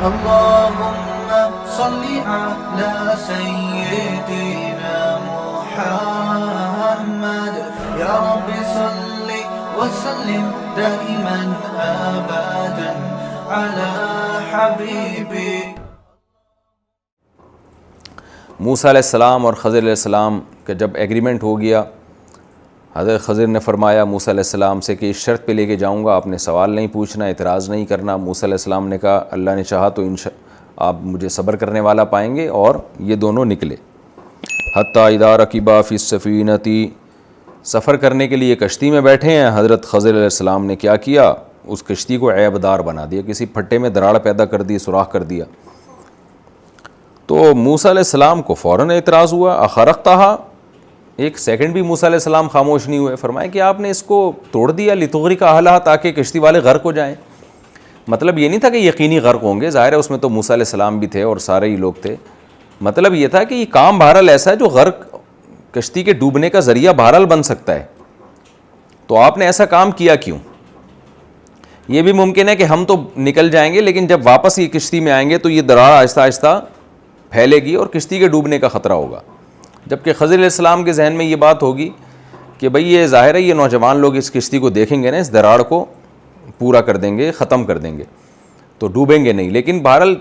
اللهم صل على سيدنا محمد يا رب صل وسلم دائما ابدا على حبيبي. موسیٰ علیہ السلام اور خضر علیہ السلام کا جب ایگریمنٹ ہو گیا، حضرت خضر نے فرمایا موسیٰ علیہ السلام سے کہ اس شرط پہ لے کے جاؤں گا، آپ نے سوال نہیں پوچھنا، اعتراض نہیں کرنا. موسیٰ علیہ السلام نے کہا اللہ نے چاہا تو آپ مجھے صبر کرنے والا پائیں گے، اور یہ دونوں نکلے. حتیٰ اذا رکبا فی السفینۃ، سفر کرنے کے لیے کشتی میں بیٹھے ہیں. حضرت خضر علیہ السلام نے کیا کیا؟ اس کشتی کو عیب دار بنا دیا، کسی پھٹے میں دراڑ پیدا کر دی، سوراخ کر دیا. تو موسیٰ علیہ السلام کو فوراً اعتراض ہوا. اخرقتھا، ایک سیکنڈ بھی موسیٰ علیہ السلام خاموش نہیں ہوئے. فرمایا کہ آپ نے اس کو توڑ دیا لتغرق اہلھا، تاکہ کشتی والے غرق ہو جائیں. مطلب یہ نہیں تھا کہ یقینی غرق ہوں گے، ظاہر ہے اس میں تو موسیٰ علیہ السلام بھی تھے اور سارے ہی لوگ تھے. مطلب یہ تھا کہ یہ کام بہرحال ایسا ہے جو غرق، کشتی کے ڈوبنے کا ذریعہ بہرحال بن سکتا ہے، تو آپ نے ایسا کام کیا کیوں؟ یہ بھی ممکن ہے کہ ہم تو نکل جائیں گے، لیکن جب واپس یہ کشتی میں آئیں گے تو یہ دراڑ آہستہ آہستہ پھیلے گی اور کشتی کے ڈوبنے کا خطرہ ہوگا. جبکہ خضر علیہ السلام کے ذہن میں یہ بات ہوگی کہ بھئی یہ ظاہر ہے یہ نوجوان لوگ اس کشتی کو دیکھیں گے نا، اس دراڑ کو پورا کر دیں گے، ختم کر دیں گے، تو ڈوبیں گے نہیں. لیکن بہرحال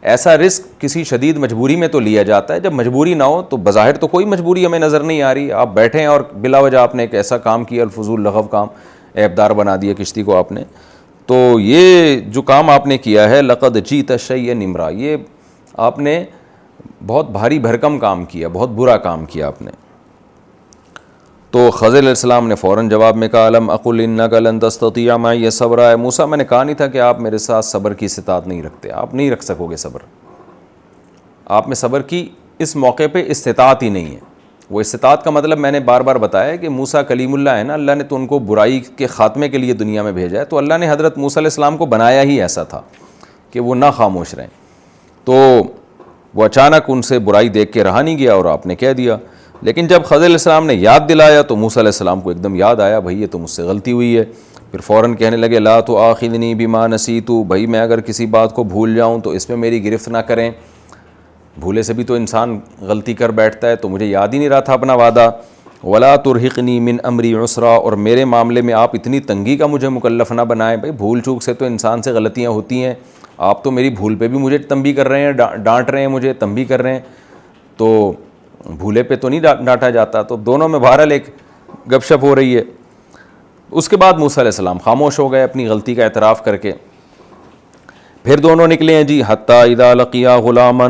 ایسا رسک کسی شدید مجبوری میں تو لیا جاتا ہے. جب مجبوری نہ ہو تو بظاہر تو کوئی مجبوری ہمیں نظر نہیں آ رہی، آپ بیٹھے ہیں اور بلا وجہ آپ نے ایک ایسا کام کیا، الفضول لغو کام، عیب دار بنا دیا کشتی کو آپ نے. تو یہ جو کام آپ نے کیا ہے لقد جئت شیئا امرا، یہ آپ نے بہت بھاری بھرکم کام کیا، بہت برا کام کیا آپ نے. تو خضر علیہ السلام نے فوراً جواب میں کہا الم اقل انک لن تستطیع معی صبرا، اے موسیٰ میں نے کہا نہیں تھا کہ آپ میرے ساتھ صبر کی استطاعت نہیں رکھتے، آپ نہیں رکھ سکو گے صبر، آپ میں صبر کی اس موقع پہ استطاعت ہی نہیں ہے. وہ استطاعت کا مطلب میں نے بار بار بتایا کہ موسیٰ کلیم اللہ ہے نا، اللہ نے تو ان کو برائی کے خاتمے کے لیے دنیا میں بھیجا ہے، تو اللہ نے حضرت موسیٰ علیہ السلام کو بنایا ہی ایسا تھا کہ وہ نہ خاموش رہیں. تو وہ اچانک ان سے برائی دیکھ کے رہا نہیں گیا اور آپ نے کہہ دیا. لیکن جب خضر علیہ السلام نے یاد دلایا تو موسیٰ علیہ السلام کو ایک دم یاد آیا، بھائی یہ تو مجھ سے غلطی ہوئی ہے. پھر فوراً کہنے لگے لا تؤاخذنی بما نسیت، بھائی میں اگر کسی بات کو بھول جاؤں تو اس میں میری گرفت نہ کریں. بھولے سے بھی تو انسان غلطی کر بیٹھتا ہے، تو مجھے یاد ہی نہیں رہا تھا اپنا وعدہ. ولا ترہقنی من امری عسرا، اور میرے معاملے میں آپ اتنی تنگی کا مجھے مکلف نہ بنائیں. بھائی بھول چوک سے تو انسان سے غلطیاں ہوتی ہیں، آپ تو میری بھول پہ بھی مجھے تنبیہ کر رہے ہیں، ڈانٹ رہے ہیں، مجھے تنبیہ کر رہے ہیں، تو بھولے پہ تو نہیں ڈانٹا جاتا. تو دونوں میں بہرحال ایک گپ شپ ہو رہی ہے. اس کے بعد موسیٰ علیہ السلام خاموش ہو گئے اپنی غلطی کا اعتراف کر کے. پھر دونوں نکلے ہیں جی. حتیٰ اذا لقیا غلاما،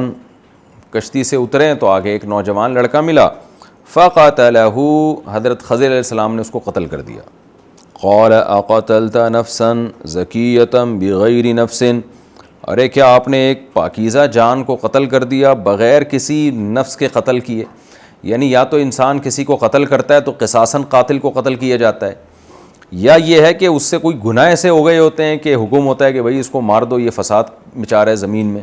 کشتی سے اترے ہیں تو آگے ایک نوجوان لڑکا ملا. فقتلہ، حضرت خضر علیہ السلام نے اس کو قتل کر دیا. قال اقتلت نفسا زکیۃ بغیر نفس، ارے کیا آپ نے ایک پاکیزہ جان کو قتل کر دیا بغیر کسی نفس کے قتل کیے؟ یعنی یا تو انسان کسی کو قتل کرتا ہے تو قصاصاً قاتل کو قتل کیا جاتا ہے، یا یہ ہے کہ اس سے کوئی گناہ ایسے ہو گئے ہوتے ہیں کہ حکم ہوتا ہے کہ بھائی اس کو مار دو، یہ فساد مچا رہا ہے زمین میں.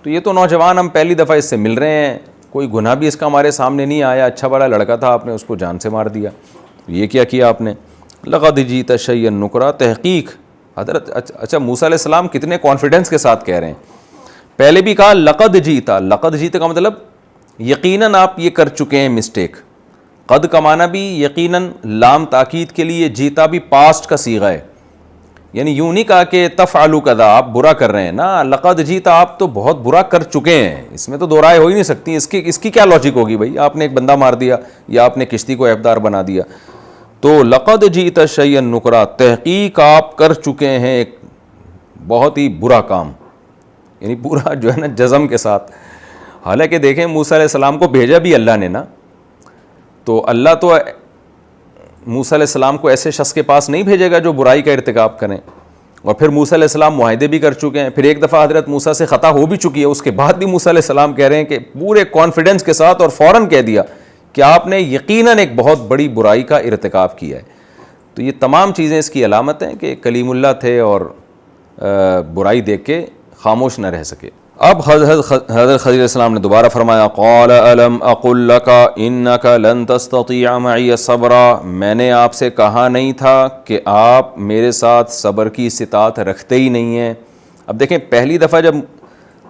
تو یہ تو نوجوان ہم پہلی دفعہ اس سے مل رہے ہیں، کوئی گناہ بھی اس کا ہمارے سامنے نہیں آیا، اچھا بڑا لڑکا تھا، آپ نے اس کو جان سے مار دیا. یہ کیا کیا آپ نے؟ لقد جئت شیئا نکرا، تحقیق حضرت اچھا موسیٰ علیہ السلام کتنے کانفیڈنس کے ساتھ کہہ رہے ہیں. پہلے بھی کہا لقد جئت، لقد جئت کا مطلب یقیناً آپ یہ کر چکے ہیں مسٹیک. قد کا معنی بھی یقیناً لام تاکید کے لیے، جیتا بھی پاسٹ کا صیغہ ہے، یعنی یوں نہیں کہا کہ تفعلوا کذا، آپ برا کر رہے ہیں نا. لقد جئت، آپ تو بہت برا کر چکے ہیں، اس میں تو دو رائے ہو ہی نہیں سکتی. اس کی کیا لاجک ہوگی بھائی؟ آپ نے ایک بندہ مار دیا یا آپ نے کشتی کو عیبدار بنا دیا. تو لقد جئت شیئا نکرا، تحقیق آپ کر چکے ہیں ایک بہت ہی برا کام، یعنی پورا جو ہے نا جزم کے ساتھ. حالانکہ دیکھیں موسیٰ علیہ السلام کو بھیجا بھی اللہ نے نا، تو اللہ تو موسیٰ علیہ السلام کو ایسے شخص کے پاس نہیں بھیجے گا جو برائی کا ارتکاب کریں. اور پھر موسیٰ علیہ السلام معاہدے بھی کر چکے ہیں، پھر ایک دفعہ حضرت موسیٰ سے خطا ہو بھی چکی ہے، اس کے بعد بھی موسیٰ علیہ السلام کہہ رہے ہیں کہ پورے کانفیڈنس کے ساتھ اور فوراً کہہ دیا کہ آپ نے یقیناً ایک بہت بڑی برائی کا ارتکاب کیا ہے. تو یہ تمام چیزیں اس کی علامت ہیں کہ کلیم اللہ تھے اور برائی دیکھ کے خاموش نہ رہ سکے. اب حضرت خضر علیہ السلام نے دوبارہ فرمایا قال الم اقل لک انک لن تستطیع معی صبرا، میں نے آپ سے کہا نہیں تھا کہ آپ میرے ساتھ صبر کی استطاعت رکھتے ہی نہیں ہیں. اب دیکھیں پہلی دفعہ جب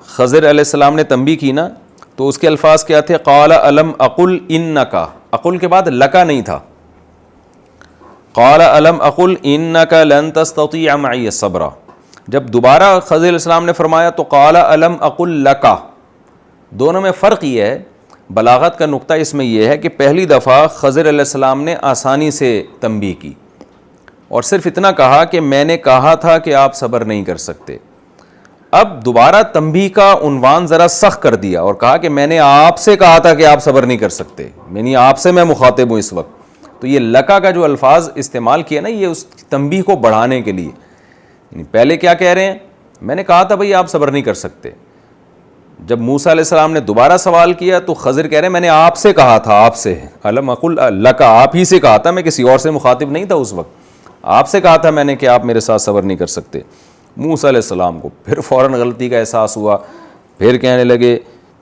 خضر علیہ السلام نے تنبیہ کی نا تو اس کے الفاظ کیا تھے؟ قال الم اقل انکا، اقل کے بعد لکا نہیں تھا، قال الم اقل انکا لن تستطیع معی صبرا. جب دوبارہ خضر علیہ السلام نے فرمایا تو قال الم اقل لکا. دونوں میں فرق یہ ہے، بلاغت کا نقطہ اس میں یہ ہے کہ پہلی دفعہ خضر علیہ السلام نے آسانی سے تنبیہ کی اور صرف اتنا کہا کہ میں نے کہا تھا کہ آپ صبر نہیں کر سکتے. اب دوبارہ تنبیہ کا عنوان ذرا سخت کر دیا اور کہا کہ میں نے آپ سے کہا تھا کہ آپ صبر نہیں کر سکتے، یعنی آپ سے میں مخاطب ہوں اس وقت. تو یہ لکا کا جو الفاظ استعمال کیا نا، یہ اس تنبیہ کو بڑھانے کے لیے. یعنی پہلے کیا کہہ رہے ہیں؟ میں نے کہا تھا بھئی آپ صبر نہیں کر سکتے. جب موسیٰ علیہ السلام نے دوبارہ سوال کیا تو خضر کہہ رہے ہیں میں نے آپ سے کہا تھا، آپ سے، الم اقل لکا، آپ ہی سے کہا تھا، میں کسی اور سے مخاطب نہیں تھا اس وقت، آپ سے کہا تھا میں نے کہ آپ میرے ساتھ صبر نہیں کر سکتے. موسیٰ علیہ السلام کو پھر فوراً غلطی کا احساس ہوا، پھر کہنے لگے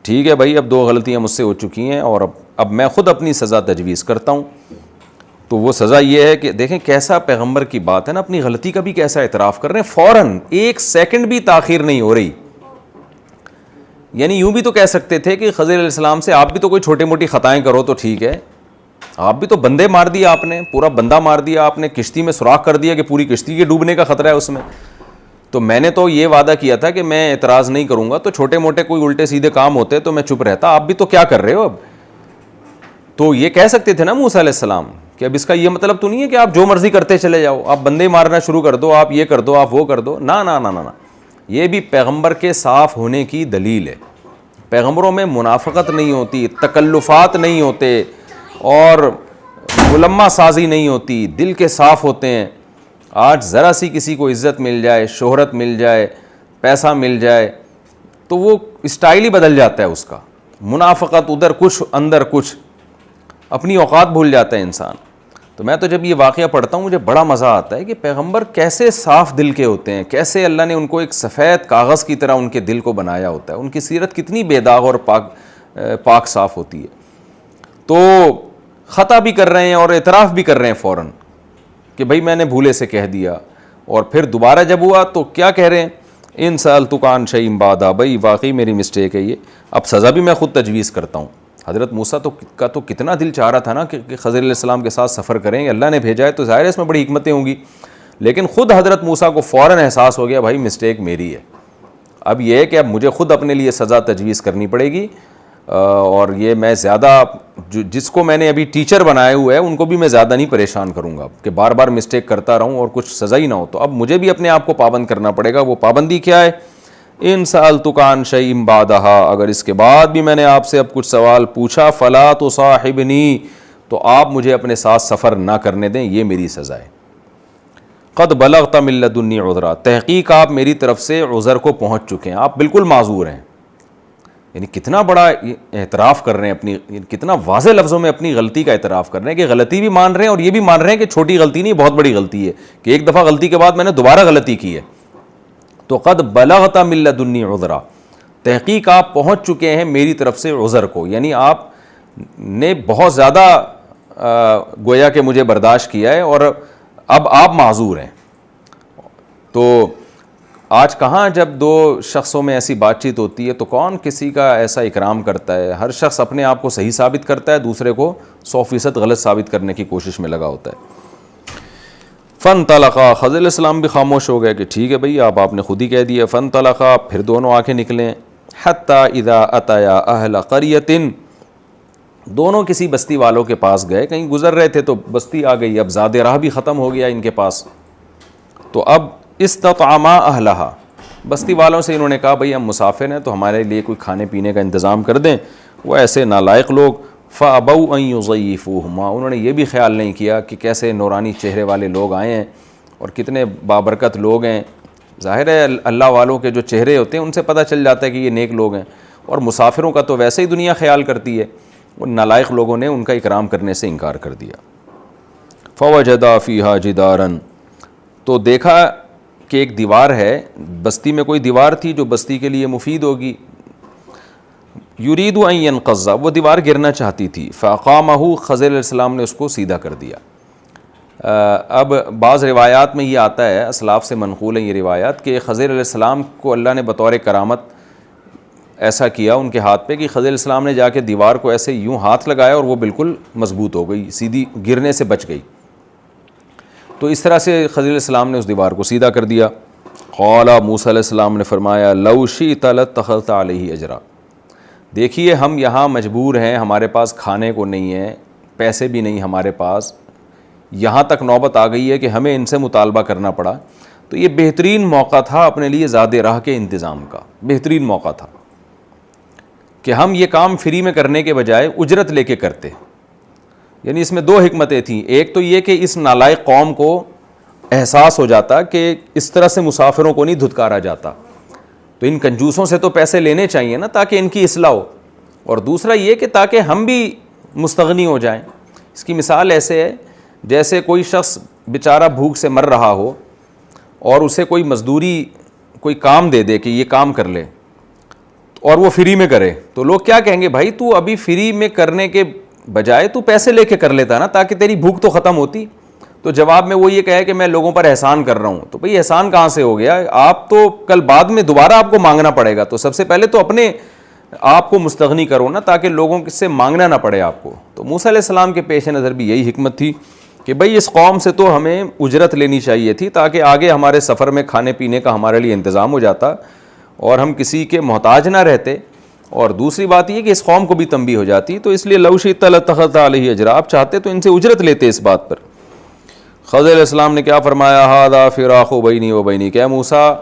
ٹھیک ہے بھائی اب 2 غلطیاں مجھ سے ہو چکی ہیں اور اب میں خود اپنی سزا تجویز کرتا ہوں. تو وہ سزا یہ ہے کہ دیکھیں کیسا پیغمبر کی بات ہے نا، اپنی غلطی کا بھی کیسا اعتراف کر رہے ہیں، فوراً 1 سیکنڈ بھی تاخیر نہیں ہو رہی. یعنی یوں بھی تو کہہ سکتے تھے کہ خضر علیہ السلام سے آپ بھی تو کوئی چھوٹی موٹی خطائیں کرو تو ٹھیک ہے، آپ بھی تو بندے مار دیا، آپ نے پورا بندہ مار دیا، آپ نے کشتی میں سوراخ کر دیا کہ پوری کشتی کے ڈوبنے کا خطرہ ہے اس میں، تو میں نے تو یہ وعدہ کیا تھا کہ میں اعتراض نہیں کروں گا، تو چھوٹے موٹے کوئی الٹے سیدھے کام ہوتے تو میں چپ رہتا، آپ بھی تو کیا کر رہے ہو اب. تو یہ کہہ سکتے تھے نا موسیٰ علیہ السلام کہ اب اس کا یہ مطلب تو نہیں ہے کہ آپ جو مرضی کرتے چلے جاؤ، آپ بندے مارنا شروع کر دو، آپ یہ کر دو، آپ وہ کر دو. نا نا نا نا، یہ بھی پیغمبر کے صاف ہونے کی دلیل ہے. پیغمبروں میں منافقت نہیں ہوتی، تکلفات نہیں ہوتے اور ملمہ سازی نہیں ہوتی، دل کے صاف ہوتے ہیں. آج ذرا سی کسی کو عزت مل جائے، شہرت مل جائے، پیسہ مل جائے تو وہ اسٹائل ہی بدل جاتا ہے اس کا. منافقت ادھر کچھ اندر کچھ، اپنی اوقات بھول جاتا ہے انسان. تو میں تو جب یہ واقعہ پڑھتا ہوں مجھے بڑا مزہ آتا ہے کہ پیغمبر کیسے صاف دل کے ہوتے ہیں، کیسے اللہ نے ان کو ایک سفید کاغذ کی طرح ان کے دل کو بنایا ہوتا ہے، ان کی سیرت کتنی بے داغ اور پاک صاف ہوتی ہے. تو خطا بھی کر رہے ہیں اور اعتراف بھی کر رہے ہیں فوراً کہ بھائی میں نے بھولے سے کہہ دیا. اور پھر دوبارہ جب ہوا تو کیا کہہ رہے ہیں؟ ان سألتک عن شیء بعد، بھائی واقعی میری مسٹیک ہے یہ، اب سزا بھی میں خود تجویز کرتا ہوں. حضرت موسیٰ کا تو کتنا دل چاہ رہا تھا نا کہ خضر علیہ السلام کے ساتھ سفر کریں، اللہ نے بھیجا ہے تو ظاہر ہے اس میں بڑی حکمتیں ہوں گی، لیکن خود حضرت موسیٰ کو فوراً احساس ہو گیا بھائی مسٹیک میری ہے. اب یہ ہے کہ اب مجھے خود اپنے لیے سزا تجویز کرنی پڑے گی، اور یہ میں زیادہ جس کو میں نے ابھی ٹیچر بنائے ہوئے ہے ان کو بھی میں زیادہ نہیں پریشان کروں گا کہ بار بار مسٹیک کرتا رہوں اور کچھ سزا ہی نہ ہو. تو اب مجھے بھی اپنے آپ کو پابند کرنا پڑے گا. وہ پابندی کیا ہے؟ ان سألتک عن شیء بعدہا، اگر اس کے بعد بھی میں نے آپ سے اب کچھ سوال پوچھا، فلا تصاحبنی، تو آپ مجھے اپنے ساتھ سفر نہ کرنے دیں، یہ میری سزا ہے. قد بلغت من لدنی عذرا، تحقیق آپ میری طرف سے عذر کو پہنچ چکے ہیں، آپ بالکل معذور ہیں. یعنی کتنا بڑا اعتراف کر رہے ہیں اپنی، کتنا واضح لفظوں میں اپنی غلطی کا اعتراف کر رہے ہیں کہ غلطی بھی مان رہے ہیں اور یہ بھی مان رہے ہیں کہ چھوٹی غلطی نہیں، بہت بڑی غلطی ہے کہ ایک دفعہ غلطی کے بعد میں نے دوبارہ غلطی کی ہے. تو قد بلغت من لدنی عذرا، تحقیق آپ پہنچ چکے ہیں میری طرف سے عذر کو، یعنی آپ نے بہت زیادہ گویا کہ مجھے برداشت کیا ہے اور اب آپ معذور ہیں. تو آج کہاں جب 2 شخصوں میں ایسی بات چیت ہوتی ہے تو کون کسی کا ایسا اکرام کرتا ہے؟ ہر شخص اپنے آپ کو صحیح ثابت کرتا ہے، دوسرے کو 100% غلط ثابت کرنے کی کوشش میں لگا ہوتا ہے. فانطلقا، خضر علیہ السلام بھی خاموش ہو گئے کہ ٹھیک ہے بھئی آپ نے خود ہی کہہ دیا. فانطلقا، پھر دونوں آنکھیں نکلیں. حتی اذا اتیا اہل قریۃ، دونوں کسی بستی والوں کے پاس گئے، کہیں گزر رہے تھے تو بستی آ گئی، اب زاد راہ بھی ختم ہو گیا ان کے پاس. تو اب استطعما اہلہا، بستی والوں سے انہوں نے کہا بھئی ہم مسافر ہیں تو ہمارے لیے کوئی کھانے پینے کا انتظام کر دیں. وہ ایسے نالائق لوگ، فابوا ان یضیفوہما، انہوں نے یہ بھی خیال نہیں کیا کہ کیسے نورانی چہرے والے لوگ آئے ہیں اور کتنے بابرکت لوگ ہیں. ظاہر ہے اللہ والوں کے جو چہرے ہوتے ہیں ان سے پتہ چل جاتا ہے کہ یہ نیک لوگ ہیں، اور مسافروں کا تو ویسے ہی دنیا خیال کرتی ہے. ان نالائق لوگوں نے ان کا اکرام کرنے سے انکار کر دیا. فوجدا فیہا جدارا، تو دیکھا کہ ایک دیوار ہے، بستی میں کوئی دیوار تھی جو بستی کے لیے مفید ہوگی. یرید ان ینقض، وہ دیوار گرنا چاہتی تھی. فاقامہ، خضر علیہ السلام نے اس کو سیدھا کر دیا. اب بعض روایات میں یہ آتا ہے، اسلاف سے منقول ہیں یہ روایات، کہ خضر علیہ السلام کو اللہ نے بطور کرامت ایسا کیا ان کے ہاتھ پہ کہ خضر علیہ السلام نے جا کے دیوار کو ایسے یوں ہاتھ لگایا اور وہ بالکل مضبوط ہو گئی، سیدھی گرنے سے بچ گئی. تو اس طرح سے خضر علیہ السلام نے اس دیوار کو سیدھا کر دیا. قال موسیٰ علیہ السلام نے فرمایا لو شئت لاتخذت علیہ اجرا. دیکھیے ہم یہاں مجبور ہیں، ہمارے پاس کھانے کو نہیں ہے، پیسے بھی نہیں ہمارے پاس، یہاں تک نوبت آ گئی ہے کہ ہمیں ان سے مطالبہ کرنا پڑا. تو یہ بہترین موقع تھا اپنے لیے زاد راہ کے انتظام کا، بہترین موقع تھا کہ ہم یہ کام فری میں کرنے کے بجائے اجرت لے کے کرتے. یعنی اس میں دو حکمتیں تھیں. ایک تو یہ کہ اس نالائق قوم کو احساس ہو جاتا کہ اس طرح سے مسافروں کو نہیں دھتکارا جاتا، تو ان کنجوسوں سے تو پیسے لینے چاہیے نا تاکہ ان کی اصلاح ہو. اور دوسرا یہ کہ تاکہ ہم بھی مستغنی ہو جائیں. اس کی مثال ایسے ہے جیسے کوئی شخص بیچارہ بھوک سے مر رہا ہو اور اسے کوئی مزدوری کوئی کام دے دے کہ یہ کام کر لے اور وہ فری میں کرے، تو لوگ کیا کہیں گے، بھائی تو ابھی فری میں کرنے کے بجائے تو پیسے لے کے کر لیتا نا تاکہ تیری بھوک تو ختم ہوتی. تو جواب میں وہ یہ کہے کہ میں لوگوں پر احسان کر رہا ہوں. تو بھئی احسان کہاں سے ہو گیا؟ آپ تو کل بعد میں دوبارہ آپ کو مانگنا پڑے گا. تو سب سے پہلے تو اپنے آپ کو مستغنی کرو نا تاکہ لوگوں سے مانگنا نہ پڑے آپ کو. تو موسیٰ علیہ السلام کے پیش نظر بھی یہی حکمت تھی کہ بھئی اس قوم سے تو ہمیں اجرت لینی چاہیے تھی تاکہ آگے ہمارے سفر میں کھانے پینے کا ہمارے لیے انتظام ہو جاتا اور ہم کسی کے محتاج نہ رہتے. اور دوسری بات یہ کہ اس قوم کو بھی تنبیہ ہو جاتی. تو اس لیے لو شئت لاتخذت علیہ اجرا، آپ چاہتے تو ان سے اجرت لیتے اس بات پر. خضر علیہ السلام نے کیا فرمایا، ھذا فراق بینی و بینک، اے موسیٰ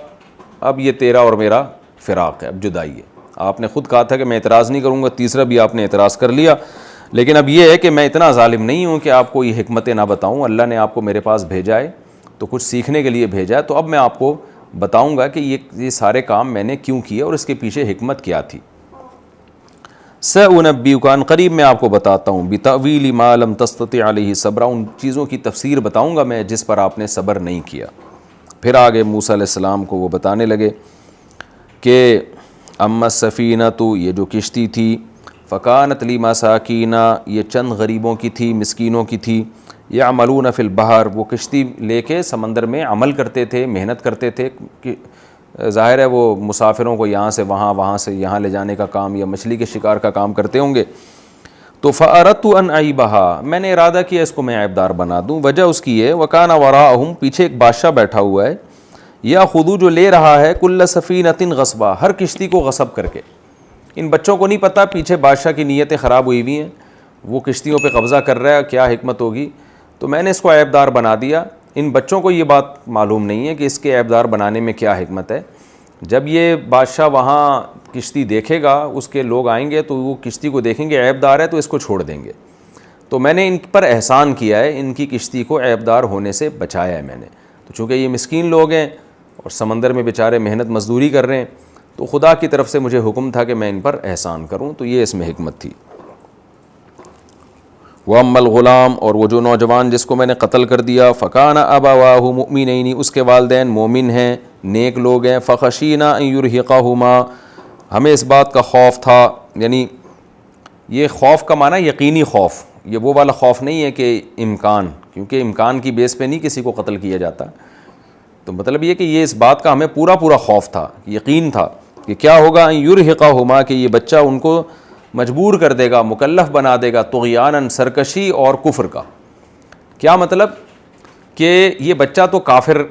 اب یہ تیرا اور میرا فراق ہے، اب جدائی ہے. آپ نے خود کہا تھا کہ میں اعتراض نہیں کروں گا، تیسرا بھی آپ نے اعتراض کر لیا. لیکن اب یہ ہے کہ میں اتنا ظالم نہیں ہوں کہ آپ کو یہ حکمتیں نہ بتاؤں. اللہ نے آپ کو میرے پاس بھیجا ہے تو کچھ سیکھنے کے لیے بھیجا ہے، تو اب میں آپ کو بتاؤں گا کہ یہ سارے کام میں نے کیوں کیے اور اس کے پیچھے حکمت کیا تھی. سأنبئک، عن قریب میں آپ کو بتاتا ہوں، بتأویل ما لم تستطع علیہ صبرا، ان چیزوں کی تفسیر بتاؤں گا میں جس پر آپ نے صبر نہیں کیا. پھر آگے موسیٰ علیہ السلام کو وہ بتانے لگے کہ اما السفینۃ، یہ جو کشتی تھی، فکانت لمساکین، یہ چند غریبوں کی تھی، مسکینوں کی تھی، یعملون فی البحر، وہ کشتی لے کے سمندر میں عمل کرتے تھے، محنت کرتے تھے. کہ ظاہر ہے وہ مسافروں کو یہاں سے وہاں، وہاں سے یہاں لے جانے کا کام یا مچھلی کے شکار کا کام کرتے ہوں گے. تو فأردت ان اعیبھا، میں نے ارادہ کیا اس کو میں عیبدار بنا دوں. وجہ اس کی ہے وکان وراءہم، پیچھے ایک بادشاہ بیٹھا ہوا ہے، یاخذ، جو لے رہا ہے، کل سفینۃ غصبا، ہر کشتی کو غصب کر کے. ان بچوں کو نہیں پتہ پیچھے بادشاہ کی نیتیں خراب ہوئی ہوئی ہیں، وہ کشتیوں پہ قبضہ کر رہا ہے، کیا حکمت ہوگی. تو میں نے اس کو عیبدار بنا دیا. ان بچوں کو یہ بات معلوم نہیں ہے کہ اس کے عیبدار بنانے میں کیا حکمت ہے. جب یہ بادشاہ وہاں کشتی دیکھے گا، اس کے لوگ آئیں گے تو وہ کشتی کو دیکھیں گے عیبدار ہے تو اس کو چھوڑ دیں گے. تو میں نے ان پر احسان کیا ہے، ان کی کشتی کو عیبدار ہونے سے بچایا ہے میں نے. تو چونکہ یہ مسکین لوگ ہیں اور سمندر میں بیچارے محنت مزدوری کر رہے ہیں، تو خدا کی طرف سے مجھے حکم تھا کہ میں ان پر احسان کروں. تو یہ اس میں حکمت تھی. وَأَمَّا الْغُلَامُ، اور وہ جو نوجوان جس کو میں نے قتل کر دیا، فَكَانَ أَبَوَاهُ مُؤْمِنَيْنِ، اس کے والدین مومن ہیں، نیک لوگ ہیں. فَخَشِينَا أَن يُرْهِقَهُمَا، ہمیں اس بات کا خوف تھا. یعنی یہ خوف کا معنی یقینی خوف، یہ وہ والا خوف نہیں ہے کہ امکان، کیونکہ امکان کی بیس پہ نہیں کسی کو قتل کیا جاتا. تو مطلب یہ کہ یہ اس بات کا ہمیں پورا خوف تھا، یقین تھا کہ کیا ہوگا، ان یرہقہما، کہ یہ بچہ ان کو مجبور کر دے گا، مکلف بنا دے گا، طغیاناً، سرکشی اور کفر کا. کیا مطلب کہ یہ بچہ تو کافر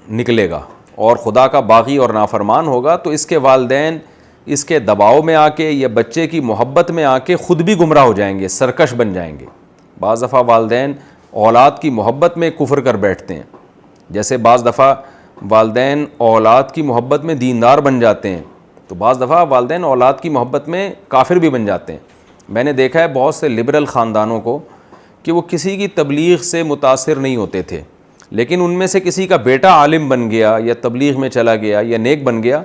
نکلے گا اور خدا کا باغی اور نافرمان ہوگا، تو اس کے والدین اس کے دباؤ میں آ کے یا بچے کی محبت میں آ کے خود بھی گمراہ ہو جائیں گے، سرکش بن جائیں گے. بعض دفعہ والدین اولاد کی محبت میں کفر کر بیٹھتے ہیں، جیسے بعض دفعہ والدین اولاد کی محبت میں دیندار بن جاتے ہیں، تو بعض دفعہ والدین اولاد کی محبت میں کافر بھی بن جاتے ہیں. میں نے دیکھا ہے بہت سے لبرل خاندانوں کو کہ وہ کسی کی تبلیغ سے متاثر نہیں ہوتے تھے، لیکن ان میں سے کسی کا بیٹا عالم بن گیا یا تبلیغ میں چلا گیا یا نیک بن گیا،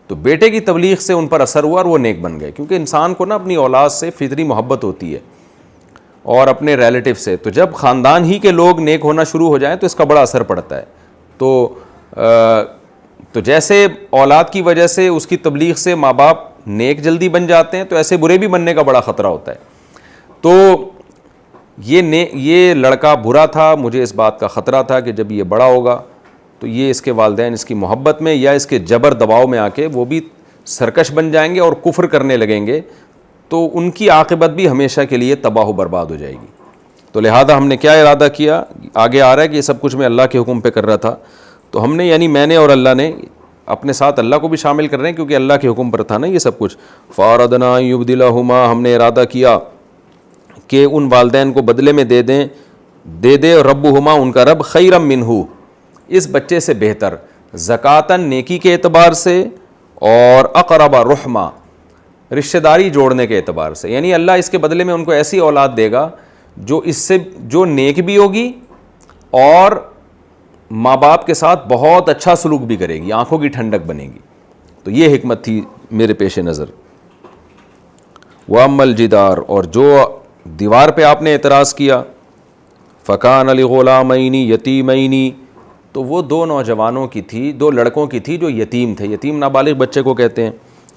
تو بیٹے کی تبلیغ سے ان پر اثر ہوا اور وہ نیک بن گئے. کیونکہ انسان کو نا اپنی اولاد سے فطری محبت ہوتی ہے اور اپنے ریلیٹیو سے، تو جب خاندان ہی کے لوگ نیک ہونا شروع ہو جائیں تو اس کا بڑا اثر پڑتا ہے. تو جیسے اولاد کی وجہ سے اس کی تبلیغ سے ماں باپ نیک جلدی بن جاتے ہیں، تو ایسے برے بھی بننے کا بڑا خطرہ ہوتا ہے. تو یہ لڑکا برا تھا, مجھے اس بات کا خطرہ تھا کہ جب یہ بڑا ہوگا تو یہ اس کے والدین اس کی محبت میں یا اس کے جبر دباؤ میں آ کے وہ بھی سرکش بن جائیں گے اور کفر کرنے لگیں گے, تو ان کی عاقبت بھی ہمیشہ کے لیے تباہ و برباد ہو جائے گی. تو لہذا ہم نے کیا ارادہ کیا, آگے آ رہا ہے کہ یہ سب کچھ میں اللہ کے حکم پہ کر رہا تھا, تو ہم نے یعنی میں نے اور اللہ نے اپنے ساتھ اللہ کو بھی شامل کر رہے ہیں کیونکہ اللہ کے حکم پر تھا نا یہ سب کچھ. فَأَرَدْنَا يُبْدِلَهُمَا, ہم نے ارادہ کیا کہ ان والدین کو بدلے میں دے دے ربهما, ان کا رب خیرا منہ, اس بچے سے بہتر, زکاتاً نیکی کے اعتبار سے, اور اقرب رحمہ رشتہ داری جوڑنے کے اعتبار سے. یعنی اللہ اس کے بدلے میں ان کو ایسی اولاد دے گا جو اس سے جو نیک بھی ہوگی اور ماں باپ کے ساتھ بہت اچھا سلوک بھی کرے گی, آنکھوں کی ٹھنڈک بنے گی. تو یہ حکمت تھی میرے پیش نظر. وَأَمَّا الْجِدَارُ, اور جو دیوار پہ آپ نے اعتراض کیا, فَكَانَ لِغُلَامَيْنِ يَتِيمَيْنِ, تو وہ دو نوجوانوں کی تھی, دو لڑکوں کی تھی جو یتیم تھے. یتیم نابالغ بچے کو کہتے ہیں.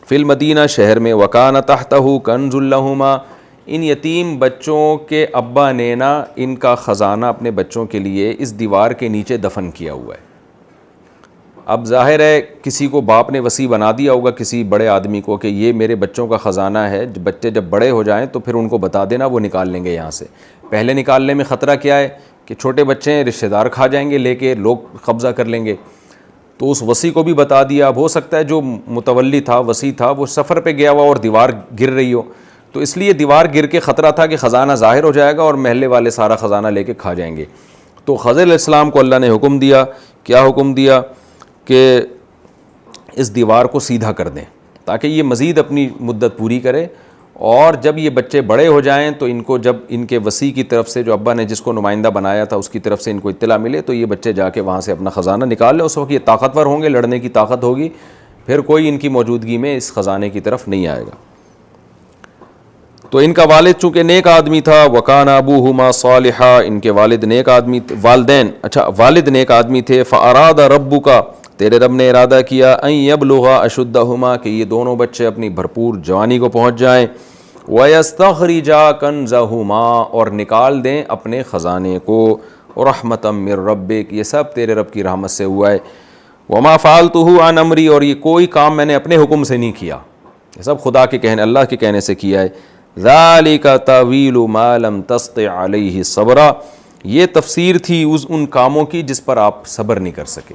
فی المدینہ, شہر میں. وَكَانَ تَحْتَهُ كَنْزٌ لَهُمَا, ان یتیم بچوں کے ابا نے نا ان کا خزانہ اپنے بچوں کے لیے اس دیوار کے نیچے دفن کیا ہوا ہے. اب ظاہر ہے کسی کو باپ نے وصی بنا دیا ہوگا کسی بڑے آدمی کو کہ یہ میرے بچوں کا خزانہ ہے, بچے جب بڑے ہو جائیں تو پھر ان کو بتا دینا, وہ نکال لیں گے یہاں سے. پہلے نکالنے میں خطرہ کیا ہے کہ چھوٹے بچے ہیں, رشتہ دار کھا جائیں گے لے کے, لوگ قبضہ کر لیں گے. تو اس وصی کو بھی بتا دیا. اب ہو سکتا ہے جو متولی تھا, وصی تھا, وہ سفر پہ گیا ہوا اور دیوار گر رہی ہو, تو اس لیے دیوار گر کے خطرہ تھا کہ خزانہ ظاہر ہو جائے گا اور محلے والے سارا خزانہ لے کے کھا جائیں گے. تو خضر علیہ السلام کو اللہ نے حکم دیا. کیا حکم دیا؟ کہ اس دیوار کو سیدھا کر دیں تاکہ یہ مزید اپنی مدت پوری کرے, اور جب یہ بچے بڑے ہو جائیں تو ان کو جب ان کے وصی کی طرف سے, جو ابا نے جس کو نمائندہ بنایا تھا اس کی طرف سے ان کو اطلاع ملے, تو یہ بچے جا کے وہاں سے اپنا خزانہ نکال لیں. اس وقت یہ طاقتور ہوں گے, لڑنے کی طاقت ہوگی, پھر کوئی ان کی موجودگی میں اس خزانے کی طرف نہیں آئے گا. تو ان کا والد چونکہ نیک آدمی تھا, وکان ابوہما صالحا, ان کے والد نیک آدمی, والد نیک آدمی تھے. فاراد ربک, تیرے رب نے ارادہ کیا, ان یبلغا اشدہما, کہ یہ دونوں بچے اپنی بھرپور جوانی کو پہنچ جائیں. ویستخرجا کنزہما, اور نکال دیں اپنے خزانے کو. رحمتا من ربک, یہ سب تیرے رب کی رحمت سے ہوا ہے. وما فعلتہ عن امری, اور یہ کوئی کام میں نے اپنے حکم سے نہیں کیا, یہ سب خدا کے کہنے, اللہ کے کہنے سے کیا ہے. ذالک تاویل ما لم تستطع علیہ صبرا, یہ تفسیر تھی ان کاموں کی جس پر آپ صبر نہیں کر سکے.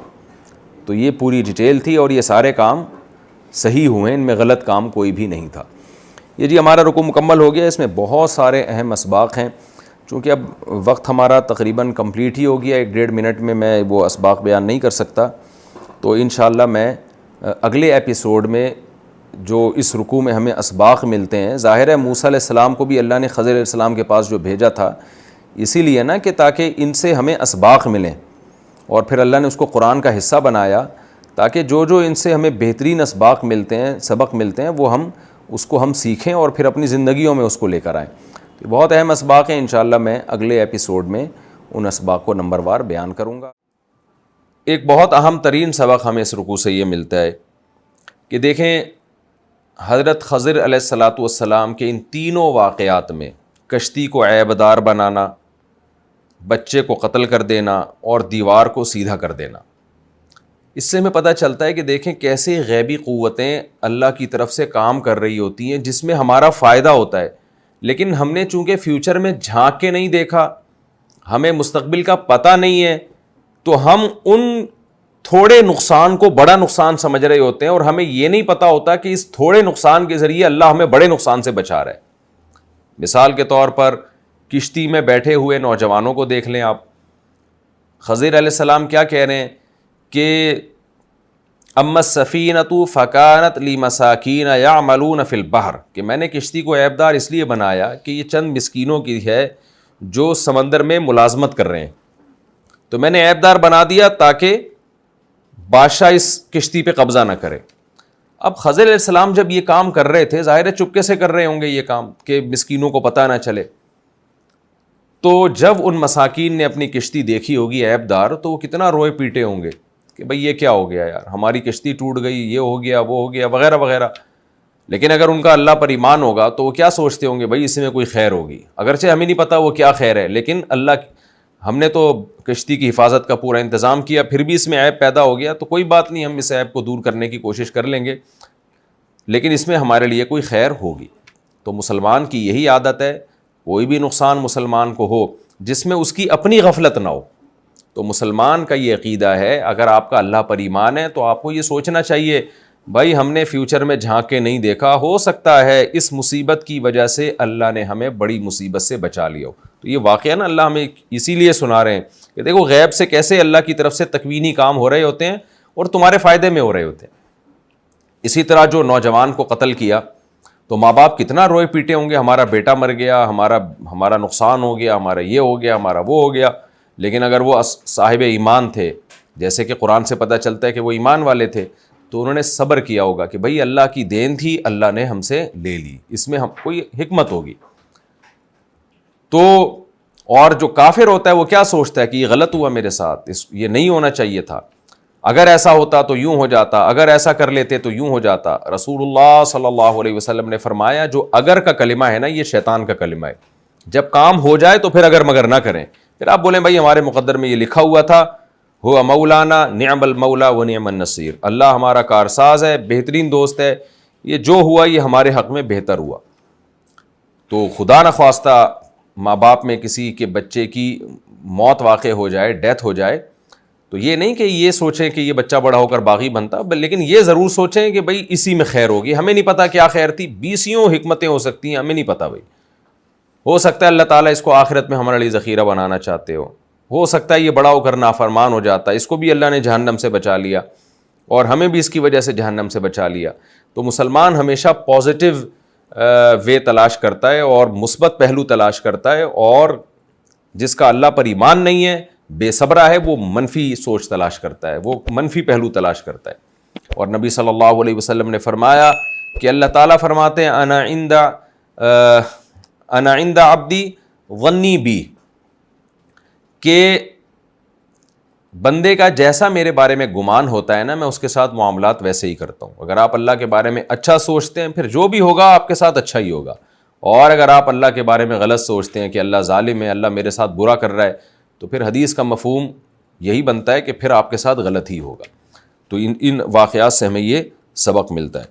تو یہ پوری ڈیٹیل تھی, اور یہ سارے کام صحیح ہوئے, ان میں غلط کام کوئی بھی نہیں تھا. یہ جی ہمارا رکوع مکمل ہو گیا. اس میں بہت سارے اہم اسباق ہیں, چونکہ اب وقت ہمارا تقریباً کمپلیٹ ہی ہو گیا, 1-1.5 منٹ میں وہ اسباق بیان نہیں کر سکتا. تو انشاءاللہ میں اگلے ایپیسوڈ میں جو اس رکوع میں ہمیں اسباق ملتے ہیں, ظاہر ہے موسیٰ علیہ السلام کو بھی اللہ نے خضر علیہ السلام کے پاس جو بھیجا تھا اسی لیے نا کہ تاکہ ان سے ہمیں اسباق ملیں, اور پھر اللہ نے اس کو قرآن کا حصہ بنایا تاکہ جو ان سے ہمیں بہترین اسباق ملتے ہیں, سبق ملتے ہیں, وہ اس کو ہم سیکھیں اور پھر اپنی زندگیوں میں اس کو لے کر آئیں. تو بہت اہم اسباق ہیں, انشاءاللہ میں اگلے ایپیسوڈ میں ان اسباق کو نمبر وار بیان کروں گا. ایک بہت اہم ترین سبق ہمیں اس رکوع سے یہ ملتا ہے کہ دیکھیں حضرت خضر علیہ السلام کے ان تینوں واقعات میں کشتی کو عیبدار بنانا, بچے کو قتل کر دینا اور دیوار کو سیدھا کر دینا, اس سے ہمیں پتہ چلتا ہے کہ دیکھیں کیسے غیبی قوتیں اللہ کی طرف سے کام کر رہی ہوتی ہیں جس میں ہمارا فائدہ ہوتا ہے, لیکن ہم نے چونکہ فیوچر میں جھانک کے نہیں دیکھا, ہمیں مستقبل کا پتہ نہیں ہے, تو ہم ان تھوڑے نقصان کو بڑا نقصان سمجھ رہے ہوتے ہیں, اور ہمیں یہ نہیں پتہ ہوتا کہ اس تھوڑے نقصان کے ذریعے اللہ ہمیں بڑے نقصان سے بچا رہا ہے. مثال کے طور پر کشتی میں بیٹھے ہوئے نوجوانوں کو دیکھ لیں آپ. خضر علیہ السلام کیا کہہ رہے ہیں کہ اما السفینۃ فکانت لمساکین یعملون فی البحر, کہ میں نے کشتی کو عیبدار اس لیے بنایا کہ یہ چند مسکینوں کی ہے جو سمندر میں ملازمت کر رہے ہیں, تو میں نے عیبدار بنا دیا تاکہ بادشاہ اس کشتی پہ قبضہ نہ کرے. اب خضر علیہ السلام جب یہ کام کر رہے تھے, ظاہر ہے چپکے سے کر رہے ہوں گے یہ کام کہ مسکینوں کو پتہ نہ چلے, تو جب ان مساکین نے اپنی کشتی دیکھی ہوگی عیبدار, تو وہ کتنا روئے پیٹے ہوں گے کہ بھئی یہ کیا ہو گیا یار, ہماری کشتی ٹوٹ گئی, یہ ہو گیا, وہ ہو گیا, وغیرہ وغیرہ. لیکن اگر ان کا اللہ پر ایمان ہوگا تو وہ کیا سوچتے ہوں گے، بھائی اس میں کوئی خیر ہوگی، اگرچہ ہمیں نہیں پتہ وہ کیا خیر ہے، لیکن ہم نے تو کشتی کی حفاظت کا پورا انتظام کیا، پھر بھی اس میں عیب پیدا ہو گیا تو کوئی بات نہیں، ہم اس عیب کو دور کرنے کی کوشش کر لیں گے، لیکن اس میں ہمارے لیے کوئی خیر ہوگی۔ تو مسلمان کی یہی عادت ہے، کوئی بھی نقصان مسلمان کو ہو جس میں اس کی اپنی غفلت نہ ہو، تو مسلمان کا یہ عقیدہ ہے، اگر آپ کا اللہ پر ایمان ہے تو آپ کو یہ سوچنا چاہیے بھائی ہم نے فیوچر میں جھانک کے نہیں دیکھا، ہو سکتا ہے اس مصیبت کی وجہ سے اللہ نے ہمیں بڑی مصیبت سے بچا لیا ہو۔ تو یہ واقعہ نا اللہ ہمیں اسی لیے سنا رہے ہیں کہ دیکھو غیب سے کیسے اللہ کی طرف سے تکوینی کام ہو رہے ہوتے ہیں اور تمہارے فائدے میں ہو رہے ہوتے ہیں۔ اسی طرح جو نوجوان کو قتل کیا تو ماں باپ کتنا روئے پیٹے ہوں گے، ہمارا بیٹا مر گیا، ہمارا نقصان ہو گیا، ہمارا یہ ہو گیا، ہمارا وہ ہو گیا۔ لیکن اگر وہ صاحب ایمان تھے، جیسے کہ قرآن سے پتہ چلتا ہے کہ وہ ایمان والے تھے، تو انہوں نے صبر کیا ہوگا کہ بھئی اللہ کی دین تھی، اللہ نے ہم سے لے لی، اس میں ہم کوئی حکمت ہوگی۔ تو اور جو کافر ہوتا ہے وہ کیا سوچتا ہے کہ یہ غلط ہوا میرے ساتھ، یہ نہیں ہونا چاہیے تھا، اگر ایسا ہوتا تو یوں ہو جاتا، اگر ایسا کر لیتے تو یوں ہو جاتا۔ رسول اللہ صلی اللہ علیہ وسلم نے فرمایا جو اگر کا کلمہ ہے نا، یہ شیطان کا کلمہ ہے، جب کام ہو جائے تو پھر اگر مگر نہ کریں، پھر آپ بولیں بھائی ہمارے مقدر میں یہ لکھا ہوا تھا، ہوا مولانا نعم المولا و نعم النصیر، اللہ ہمارا کارساز ہے، بہترین دوست ہے، یہ جو ہوا یہ ہمارے حق میں بہتر ہوا۔ تو خدا نخواستہ ماں باپ میں کسی کے بچے کی موت واقع ہو جائے، ڈیتھ ہو جائے، تو یہ نہیں کہ یہ سوچیں کہ یہ بچہ بڑا ہو کر باغی بنتا، لیکن یہ ضرور سوچیں کہ بھئی اسی میں خیر ہوگی، ہمیں نہیں پتا کیا خیر تھی، 20 حکمتیں ہو سکتی ہیں، ہمیں نہیں پتا، بھئی ہو سکتا ہے اللہ تعالیٰ اس کو آخرت میں ہمارے لیے ذخیرہ بنانا چاہتے ہو سکتا ہے یہ بڑا ہو کر نافرمان ہو جاتا ہے، اس کو بھی اللہ نے جہنم سے بچا لیا اور ہمیں بھی اس کی وجہ سے جہنم سے بچا لیا۔ تو مسلمان ہمیشہ پازیٹیو وے تلاش کرتا ہے اور مثبت پہلو تلاش کرتا ہے، اور جس کا اللہ پر ایمان نہیں ہے، بے صبرہ ہے، وہ منفی سوچ تلاش کرتا ہے، وہ منفی پہلو تلاش کرتا ہے۔ اور نبی صلی اللہ علیہ وسلم نے فرمایا کہ اللہ تعالیٰ فرماتے ہیں انا عند عبدی ظنی بی، کہ بندے کا جیسا میرے بارے میں گمان ہوتا ہے نا، میں اس کے ساتھ معاملات ویسے ہی کرتا ہوں۔ اگر آپ اللہ کے بارے میں اچھا سوچتے ہیں پھر جو بھی ہوگا آپ کے ساتھ اچھا ہی ہوگا، اور اگر آپ اللہ کے بارے میں غلط سوچتے ہیں کہ اللہ ظالم ہے، اللہ میرے ساتھ برا کر رہا ہے، تو پھر حدیث کا مفہوم یہی بنتا ہے کہ پھر آپ کے ساتھ غلط ہی ہوگا۔ تو ان واقعات سے ہمیں یہ سبق ملتا ہے۔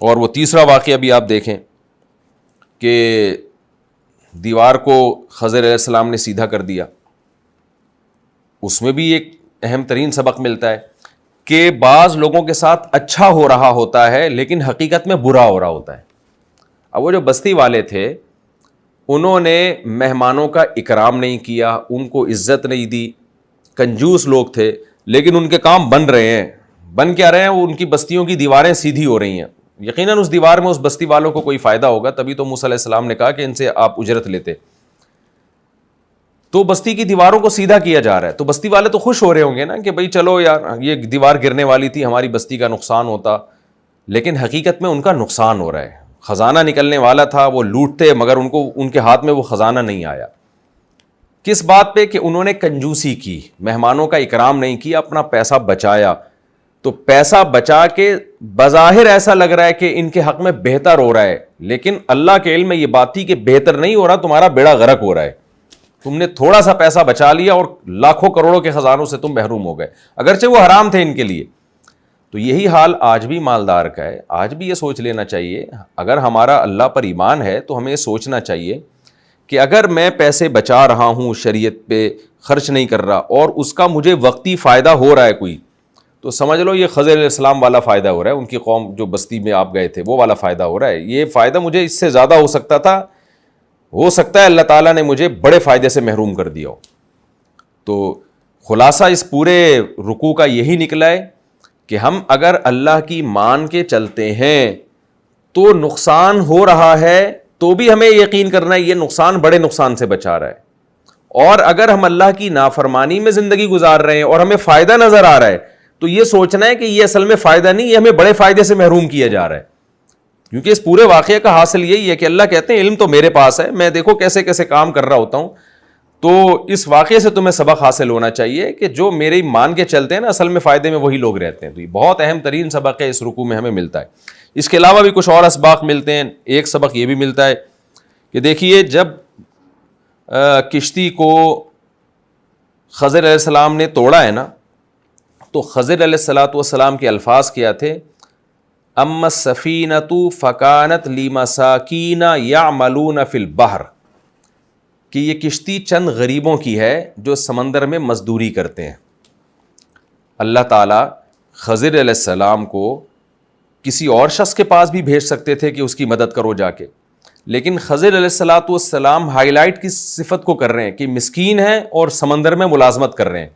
اور وہ تیسرا واقعہ بھی آپ دیکھیں کہ دیوار کو خضر علیہ السلام نے سیدھا کر دیا، اس میں بھی ایک اہم ترین سبق ملتا ہے کہ بعض لوگوں کے ساتھ اچھا ہو رہا ہوتا ہے لیکن حقیقت میں برا ہو رہا ہوتا ہے۔ اب وہ جو بستی والے تھے انہوں نے مہمانوں کا اکرام نہیں کیا، ان کو عزت نہیں دی، کنجوس لوگ تھے، لیکن ان کے کام بن رہے ہیں۔ بن کیا رہے ہیں؟ وہ ان کی بستیوں کی دیواریں سیدھی ہو رہی ہیں، یقیناً اس دیوار میں اس بستی والوں کو کوئی فائدہ ہوگا، تبھی تو موسیٰ علیہ السلام نے کہا کہ ان سے آپ اجرت لیتے۔ تو بستی کی دیواروں کو سیدھا کیا جا رہا ہے، تو بستی والے تو خوش ہو رہے ہوں گے نا کہ بھئی چلو یار یہ دیوار گرنے والی تھی، ہماری بستی کا نقصان ہوتا، لیکن حقیقت میں ان کا نقصان ہو رہا ہے۔ خزانہ نکلنے والا تھا، وہ لوٹتے، مگر ان کے ہاتھ میں وہ خزانہ نہیں آیا۔ کس بات پہ؟ کہ انہوں نے کنجوسی کی، مہمانوں کا اکرام نہیں کیا، اپنا پیسہ بچایا۔ تو پیسہ بچا کے بظاہر ایسا لگ رہا ہے کہ ان کے حق میں بہتر ہو رہا ہے، لیکن اللہ کے علم میں یہ بات تھی کہ بہتر نہیں ہو رہا، تمہارا بیڑا غرق ہو رہا ہے۔ تم نے تھوڑا سا پیسہ بچا لیا اور لاکھوں کروڑوں کے خزانوں سے تم محروم ہو گئے، اگرچہ وہ حرام تھے ان کے لیے۔ تو یہی حال آج بھی مالدار کا ہے، آج بھی یہ سوچ لینا چاہیے، اگر ہمارا اللہ پر ایمان ہے تو ہمیں سوچنا چاہیے کہ اگر میں پیسے بچا رہا ہوں، شریعت پہ خرچ نہیں کر رہا، اور اس کا مجھے وقتی فائدہ ہو رہا ہے کوئی، تو سمجھ لو یہ خضر علیہ السلام والا فائدہ ہو رہا ہے، ان کی قوم جو بستی میں آپ گئے تھے وہ والا فائدہ ہو رہا ہے۔ یہ فائدہ مجھے اس سے زیادہ ہو سکتا تھا، ہو سکتا ہے اللہ تعالیٰ نے مجھے بڑے فائدے سے محروم کر دیا ہو۔ تو خلاصہ اس پورے رکوع کا یہی نکلا ہے کہ ہم اگر اللہ کی مان کے چلتے ہیں تو نقصان ہو رہا ہے تو بھی ہمیں یقین کرنا ہے یہ نقصان بڑے نقصان سے بچا رہا ہے، اور اگر ہم اللہ کی نافرمانی میں زندگی گزار رہے ہیں اور ہمیں فائدہ نظر آ رہا ہے تو یہ سوچنا ہے کہ یہ اصل میں فائدہ نہیں، یہ ہمیں بڑے فائدے سے محروم کیا جا رہا ہے۔ کیونکہ اس پورے واقعے کا حاصل یہی ہے کہ اللہ کہتے ہیں علم تو میرے پاس ہے، میں دیکھو کیسے کیسے کام کر رہا ہوتا ہوں، تو اس واقعے سے تمہیں سبق حاصل ہونا چاہیے کہ جو میرے مان کے چلتے ہیں نا اصل میں فائدے میں وہی لوگ رہتے ہیں. تو یہ بہت اہم ترین سبق ہے اس رکوع میں ہمیں ملتا ہے. اس کے علاوہ بھی کچھ اور اسباق ملتے ہیں. ایک سبق یہ بھی ملتا ہے کہ دیکھیے جب کشتی کو خضر علیہ السلام نے توڑا ہے نا, تو خضر علیہ السلام کے الفاظ کیا تھے, اما السفینۃ فکانت لمساکین یعملون فی البحر, کہ یہ کشتی چند غریبوں کی ہے جو سمندر میں مزدوری کرتے ہیں. اللہ تعالیٰ خضر علیہ السلام کو کسی اور شخص کے پاس بھی بھیج سکتے تھے کہ اس کی مدد کرو جا کے, لیکن خضر علیہ السلام ہائی لائٹ کی صفت کو کر رہے ہیں کہ مسکین ہیں اور سمندر میں ملازمت کر رہے ہیں,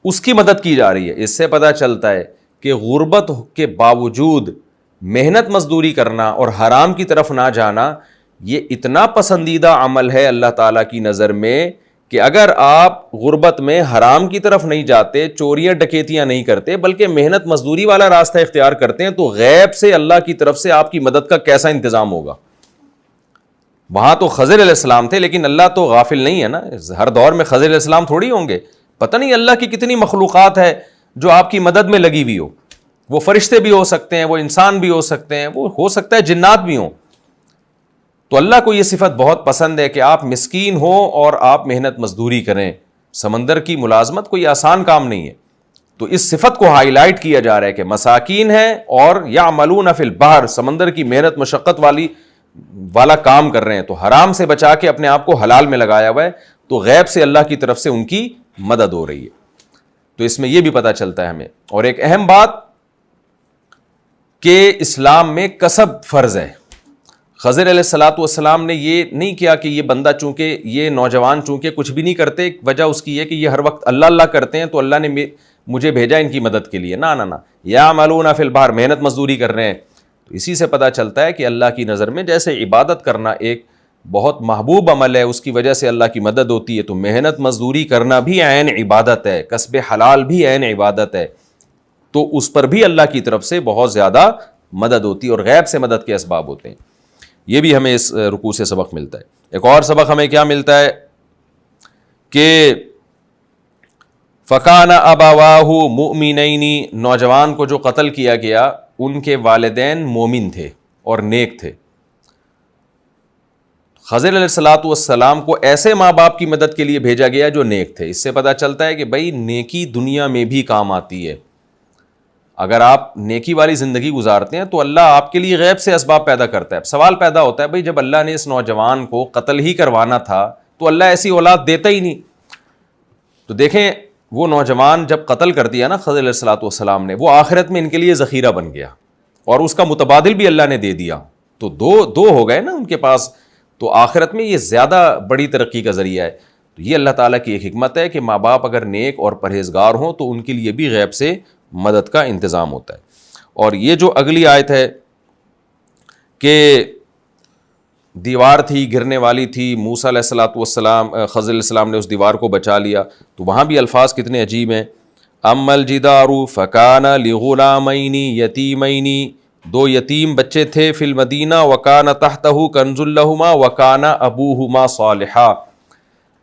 اس کی مدد کی جا رہی ہے. اس سے پتہ چلتا ہے کہ غربت کے باوجود محنت مزدوری کرنا اور حرام کی طرف نہ جانا یہ اتنا پسندیدہ عمل ہے اللہ تعالیٰ کی نظر میں کہ اگر آپ غربت میں حرام کی طرف نہیں جاتے, چوریاں ڈکیتیاں نہیں کرتے, بلکہ محنت مزدوری والا راستہ اختیار کرتے ہیں, تو غیب سے اللہ کی طرف سے آپ کی مدد کا کیسا انتظام ہوگا. وہاں تو خضر علیہ السلام تھے, لیکن اللہ تو غافل نہیں ہے نا, ہر دور میں خضر علیہ السلام تھوڑی ہوں گے. پتہ نہیں اللہ کی کتنی مخلوقات ہے جو آپ کی مدد میں لگی ہوئی ہو. وہ فرشتے بھی ہو سکتے ہیں, وہ انسان بھی ہو سکتے ہیں, وہ ہو سکتا ہے جنات بھی ہوں. تو اللہ کو یہ صفت بہت پسند ہے کہ آپ مسکین ہو اور آپ محنت مزدوری کریں. سمندر کی ملازمت کوئی آسان کام نہیں ہے. تو اس صفت کو ہائی لائٹ کیا جا رہا ہے کہ مساکین ہیں اور یعملون فی البحر, سمندر کی محنت مشقت والا کام کر رہے ہیں. تو حرام سے بچا کے اپنے آپ کو حلال میں لگایا ہوا ہے, تو غیب سے اللہ کی طرف سے ان کی مدد ہو رہی ہے. تو اس میں یہ بھی پتہ چلتا ہے ہمیں. اور ایک اہم بات کہ اسلام میں کسب فرض ہے. خضر علیہ السلام نے یہ نہیں کیا کہ یہ بندہ چونکہ یہ نوجوان چونکہ کچھ بھی نہیں کرتے, وجہ اس کی یہ کہ یہ ہر وقت اللہ اللہ کرتے ہیں تو اللہ نے مجھے بھیجا ان کی مدد کے لیے. نہ یعملون فی البحر, محنت مزدوری کر رہے ہیں. تو اسی سے پتہ چلتا ہے کہ اللہ کی نظر میں جیسے عبادت کرنا ایک بہت محبوب عمل ہے, اس کی وجہ سے اللہ کی مدد ہوتی ہے, تو محنت مزدوری کرنا بھی عین عبادت ہے, کسب حلال بھی عین عبادت ہے. تو اس پر بھی اللہ کی طرف سے بہت زیادہ مدد ہوتی ہے اور غیب سے مدد کے اسباب ہوتے ہیں. یہ بھی ہمیں اس رکوع سے سبق ملتا ہے. ایک اور سبق ہمیں کیا ملتا ہے کہ فَكَانَ أَبَوَاهُ مُؤْمِنَيْنِ, نوجوان کو جو قتل کیا گیا ان کے والدین مومن تھے اور نیک تھے. خضر علیہ السلام کو ایسے ماں باپ کی مدد کے لیے بھیجا گیا جو نیک تھے. اس سے پتہ چلتا ہے کہ بھائی نیکی دنیا میں بھی کام آتی ہے. اگر آپ نیکی والی زندگی گزارتے ہیں تو اللہ آپ کے لیے غیب سے اسباب پیدا کرتا ہے. اب سوال پیدا ہوتا ہے بھائی جب اللہ نے اس نوجوان کو قتل ہی کروانا تھا تو اللہ ایسی اولاد دیتا ہی نہیں. تو دیکھیں وہ نوجوان جب قتل کر دیا نا خضر علیہ السلام نے, وہ آخرت میں ان کے لیے ذخیرہ بن گیا اور اس کا متبادل بھی اللہ نے دے دیا. تو دو ہو گئے نا ان کے پاس. تو آخرت میں یہ زیادہ بڑی ترقی کا ذریعہ ہے. تو یہ اللہ تعالیٰ کی ایک حکمت ہے کہ ماں باپ اگر نیک اور پرہیزگار ہوں تو ان کے لیے بھی غیب سے مدد کا انتظام ہوتا ہے. اور یہ جو اگلی آیت ہے کہ دیوار تھی گرنے والی تھی, موسیٰ علیہ السلام خضر علیہ السلام نے اس دیوار کو بچا لیا, تو وہاں بھی الفاظ کتنے عجیب ہیں. اما الجدار فکان لغلامین یتیمین, دو یتیم بچے تھے فی المدینہ وکان تحتہ کنز لہما وکان ابوہما صالحا.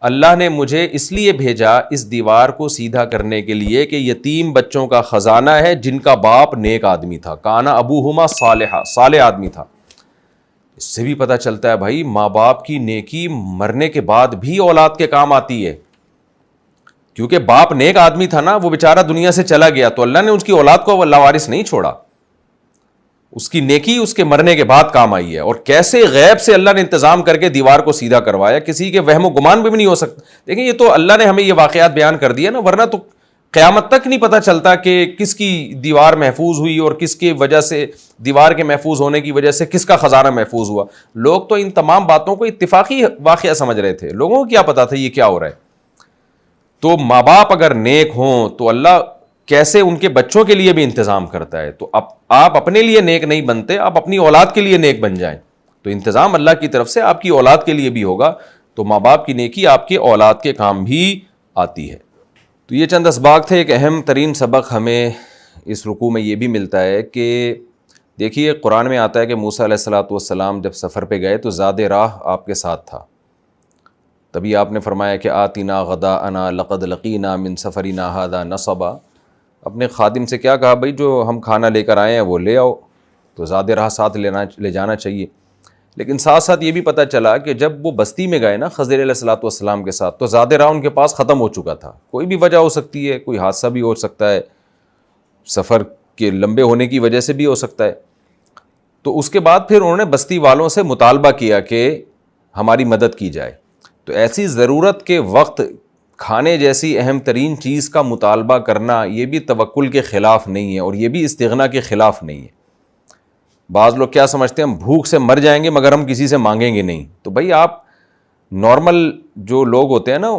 اللہ نے مجھے اس لیے بھیجا اس دیوار کو سیدھا کرنے کے لیے کہ یتیم بچوں کا خزانہ ہے جن کا باپ نیک آدمی تھا. کانا ابوہما صالحا, صالح آدمی تھا. اس سے بھی پتہ چلتا ہے بھائی ماں باپ کی نیکی مرنے کے بعد بھی اولاد کے کام آتی ہے. کیونکہ باپ نیک آدمی تھا نا, وہ بیچارہ دنیا سے چلا گیا تو اللہ نے اس کی اولاد کو لاوارث نہیں چھوڑا, اس کی نیکی اس کے مرنے کے بعد کام آئی ہے. اور کیسے غیب سے اللہ نے انتظام کر کے دیوار کو سیدھا کروایا, کسی کے وہم و گمان بھی نہیں ہو سکتا. دیکھیں یہ تو اللہ نے ہمیں یہ واقعات بیان کر دیا نا, ورنہ تو قیامت تک نہیں پتہ چلتا کہ کس کی دیوار محفوظ ہوئی اور کس کی وجہ سے دیوار کے محفوظ ہونے کی وجہ سے کس کا خزانہ محفوظ ہوا. لوگ تو ان تمام باتوں کو اتفاقی واقعہ سمجھ رہے تھے, لوگوں کو کیا پتا تھا یہ کیا ہو رہا ہے. تو ماں باپ اگر نیک ہوں تو اللہ کیسے ان کے بچوں کے لیے بھی انتظام کرتا ہے. تو آپ اپنے لیے نیک نہیں بنتے, آپ اپنی اولاد کے لیے نیک بن جائیں, تو انتظام اللہ کی طرف سے آپ کی اولاد کے لیے بھی ہوگا. تو ماں باپ کی نیکی آپ کے اولاد کے کام بھی آتی ہے. تو یہ چند اسباق تھے. ایک اہم ترین سبق ہمیں اس رکوع میں یہ بھی ملتا ہے کہ دیکھیے قرآن میں آتا ہے کہ موسیٰ علیہ السلام جب سفر پہ گئے تو زاد راہ آپ کے ساتھ تھا, تبھی آپ نے فرمایا کہ آتینا غداءنا لقد لقینا من سفرنا ھذا نصبا. اپنے خادم سے کیا کہا؟ بھائی جو ہم کھانا لے کر آئے ہیں وہ لے آؤ. تو زاد راہ ساتھ لے جانا چاہیے. لیکن ساتھ ساتھ یہ بھی پتہ چلا کہ جب وہ بستی میں گئے نا خضر علیہ الصلوۃ والسلام کے ساتھ، تو زاد راہ ان کے پاس ختم ہو چکا تھا. کوئی بھی وجہ ہو سکتی ہے، کوئی حادثہ بھی ہو سکتا ہے، سفر کے لمبے ہونے کی وجہ سے بھی ہو سکتا ہے. تو اس کے بعد پھر انہوں نے بستی والوں سے مطالبہ کیا کہ ہماری مدد کی جائے. تو ایسی ضرورت کے وقت کھانے جیسی اہم ترین چیز کا مطالبہ کرنا یہ بھی توکل کے خلاف نہیں ہے، اور یہ بھی استغنا کے خلاف نہیں ہے. بعض لوگ کیا سمجھتے ہیں ہم بھوک سے مر جائیں گے مگر ہم کسی سے مانگیں گے نہیں. تو بھائی آپ نارمل جو لوگ ہوتے ہیں نا،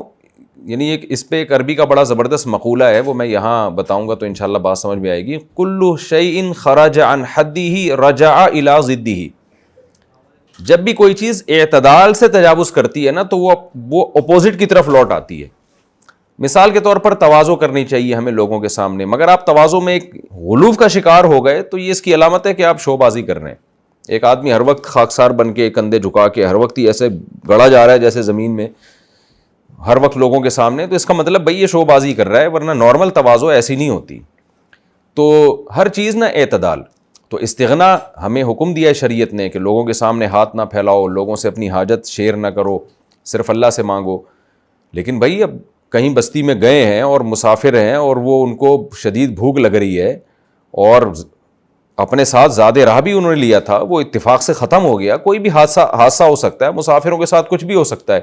یعنی اس پہ ایک عربی کا بڑا زبردست مقولہ ہے، وہ میں یہاں بتاؤں گا تو انشاءاللہ بات سمجھ میں آئے گی. کل شیء خرج عن حدہ رجع الی ضدہ. جب بھی کوئی چیز اعتدال سے تجاوز کرتی ہے نا تو وہ اپوزٹ کی طرف لوٹ آتی ہے. مثال کے طور پر تواضع کرنی چاہیے ہمیں لوگوں کے سامنے، مگر آپ تواضع میں ایک غلوف کا شکار ہو گئے تو یہ اس کی علامت ہے کہ آپ شو بازی کر رہے ہیں. ایک آدمی ہر وقت خاکسار بن کے کندھے جھکا کے ہر وقت ہی ایسے گڑا جا رہا ہے جیسے زمین میں ہر وقت لوگوں کے سامنے، تو اس کا مطلب بھائی یہ شو بازی کر رہا ہے، ورنہ نارمل تواضع ایسی نہیں ہوتی. تو ہر چیز نا اعتدال. تو استغنا ہمیں حکم دیا ہے شریعت نے کہ لوگوں کے سامنے ہاتھ نہ پھیلاؤ، لوگوں سے اپنی حاجت شیئر نہ کرو، صرف اللہ سے مانگو. لیکن بھائی اب کہیں بستی میں گئے ہیں اور مسافر ہیں اور وہ ان کو شدید بھوک لگ رہی ہے اور اپنے ساتھ زیادہ راہ بھی انہوں نے لیا تھا، وہ اتفاق سے ختم ہو گیا. کوئی بھی حادثہ ہو سکتا ہے، مسافروں کے ساتھ کچھ بھی ہو سکتا ہے.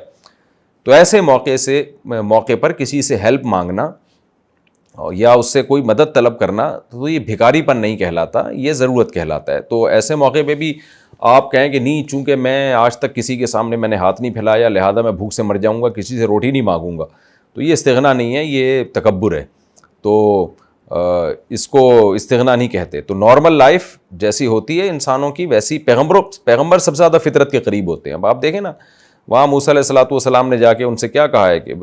تو ایسے موقع پر کسی سے ہیلپ مانگنا یا اس سے کوئی مدد طلب کرنا تو یہ بھکاری پن نہیں کہلاتا، یہ ضرورت کہلاتا ہے. تو ایسے موقع پہ بھی آپ کہیں کہ نہیں، چونکہ میں آج تک کسی کے سامنے میں نے ہاتھ نہیں پھیلایا لہذا میں بھوک سے مر جاؤں گا، کسی سے روٹی نہیں مانگوں گا، تو یہ استغنا نہیں ہے، یہ تکبر ہے. تو اس کو استغنا نہیں کہتے. تو نارمل لائف جیسی ہوتی ہے انسانوں کی ویسی پیغمبر سب سے زیادہ فطرت کے قریب ہوتے ہیں. اب آپ دیکھیں نا وہاں موسیٰ علیہ الصلوۃ والسلام نے جا کے ان سے کیا کہا ہے کہ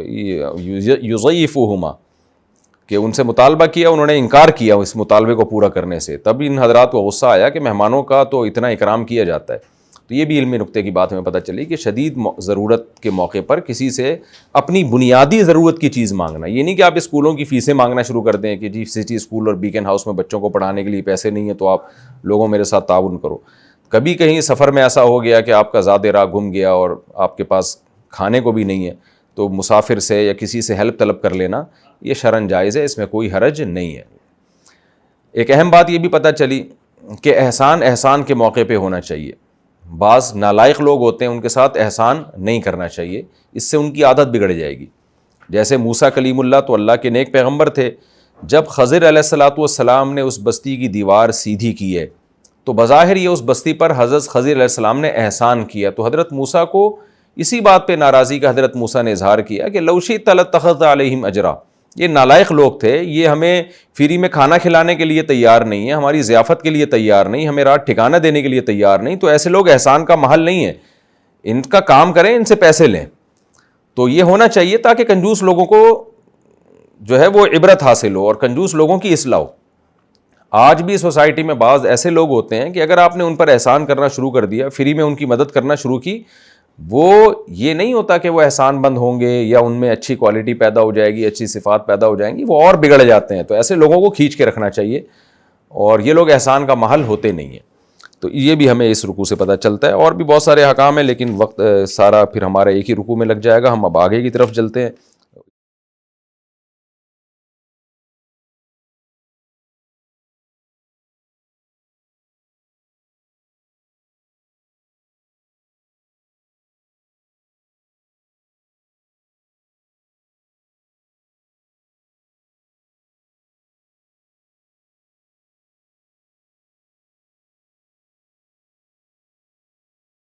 یضیفہما، کہ ان سے مطالبہ کیا، انہوں نے انکار کیا اس مطالبے کو پورا کرنے سے. تب ان حضرات کو غصہ آیا کہ مہمانوں کا تو اتنا اکرام کیا جاتا ہے. تو یہ بھی علمی نکتے کی بات ہمیں پتہ چلی کہ شدید ضرورت کے موقع پر کسی سے اپنی بنیادی ضرورت کی چیز مانگنا. یہ نہیں کہ آپ اسکولوں کی فیسیں مانگنا شروع کر دیں کہ جی سٹی اسکول اور بیکن ہاؤس میں بچوں کو پڑھانے کے لیے پیسے نہیں ہیں تو آپ لوگوں میرے ساتھ تعاون کرو. کبھی کہیں سفر میں ایسا ہو گیا کہ آپ کا زاد راہ گم گیا اور آپ کے پاس کھانے کو بھی نہیں ہے، تو مسافر سے یا کسی سے ہیلپ طلب کر لینا یہ شرعاً جائز ہے، اس میں کوئی حرج نہیں ہے. ایک اہم بات یہ بھی پتہ چلی کہ احسان کے موقع پہ ہونا چاہیے. بعض نالائق لوگ ہوتے ہیں ان کے ساتھ احسان نہیں کرنا چاہیے، اس سے ان کی عادت بگڑ جائے گی. جیسے موسیٰ کلیم اللہ تو اللہ کے نیک پیغمبر تھے، جب خضر علیہ الصلوۃ والسلام نے اس بستی کی دیوار سیدھی کی ہے تو بظاہر یہ اس بستی پر حضرت خضر علیہ السلام نے احسان کیا. تو حضرت موسیٰ کو اسی بات پہ ناراضی کا حضرت موسیٰ نے اظہار کیا کہ لو شئت لاتخذت علیہم اجرا. یہ نالائق لوگ تھے، یہ ہمیں فری میں کھانا کھلانے کے لیے تیار نہیں ہے، ہماری ضیافت کے لیے تیار نہیں، ہمیں رات ٹھکانہ دینے کے لیے تیار نہیں. تو ایسے لوگ احسان کا محل نہیں ہے، ان کا کام کریں، ان سے پیسے لیں. تو یہ ہونا چاہیے تاکہ کنجوس لوگوں کو جو ہے وہ عبرت حاصل ہو اور کنجوس لوگوں کی اصلاح ہو. آج بھی سوسائٹی میں بعض ایسے لوگ ہوتے ہیں کہ اگر آپ نے ان پر احسان کرنا شروع کر دیا، فری میں ان کی مدد کرنا شروع کی، وہ یہ نہیں ہوتا کہ وہ احسان بند ہوں گے یا ان میں اچھی کوالٹی پیدا ہو جائے گی، اچھی صفات پیدا ہو جائیں گی، وہ اور بگڑ جاتے ہیں. تو ایسے لوگوں کو کھینچ کے رکھنا چاہیے اور یہ لوگ احسان کا محل ہوتے نہیں ہیں. تو یہ بھی ہمیں اس رکوع سے پتہ چلتا ہے. اور بھی بہت سارے احکام ہیں لیکن وقت سارا پھر ہمارا ایک ہی رکوع میں لگ جائے گا. ہم اب آگے کی طرف چلتے ہیں.